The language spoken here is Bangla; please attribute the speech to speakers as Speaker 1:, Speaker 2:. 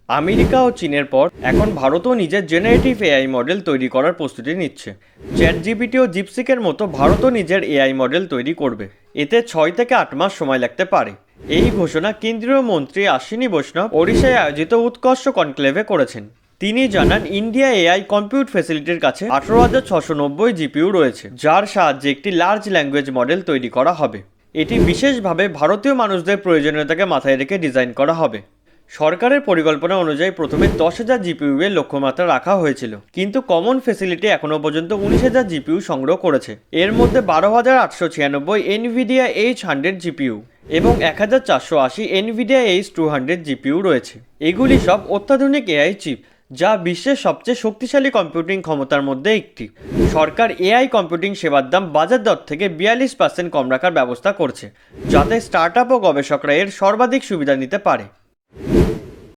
Speaker 1: আমেরিকা ও চীনের পর এখন ভারতও নিজের জেনারেটিভ এআই মডেল তৈরি করার প্রস্তুতি নিচ্ছে। চ্যাটজিপিটি ও ডিপসিকের মতো ভারতও নিজের এআই মডেল তৈরি করবে। এতে 6 থেকে 8 মাস সময় লাগতে পারে। এই ঘোষণা কেন্দ্রীয় মন্ত্রী আশ্বিনী বৈষ্ণব ওড়িশায় আয়োজিত উৎকর্ষ কনক্লেভে করেছেন। তিনি জানান, ইন্ডিয়া এআই কম্পিউট ফ্যাসিলিটির কাছে 18,690 জিপিইউ রয়েছে, যার সাহায্যে একটি লার্জ ল্যাঙ্গুয়েজ মডেল তৈরি করা হবে। এটি বিশেষভাবে ভারতীয় মানুষদের প্রয়োজনীয়তাকে মাথায় রেখে ডিজাইন করা হবে। সরকারের পরিকল্পনা অনুযায়ী প্রথমে 10,000 জিপিইউ এর লক্ষ্যমাত্রা রাখা হয়েছিল, কিন্তু কমন ফ্যাসিলিটি এখনও পর্যন্ত 19,000 জিপিইউ সংগ্রহ করেছে। এর মধ্যে 12,896 এনভিডিয়া H100 জিপিইউ এবং 1,480 এনভিডিয়া H200 জিপিইউ রয়েছে। এগুলি সব অত্যাধুনিক এআই চিপ, যা বিশ্বের সবচেয়ে শক্তিশালী কম্পিউটিং ক্ষমতার মধ্যে একটি। সরকার এআই কম্পিউটিং সেবার দাম বাজার দর থেকে 42% কম রাখার ব্যবস্থা করছে, যাতে স্টার্টআপ ও গবেষকরা এর সর্বাধিক সুবিধা নিতে পারে।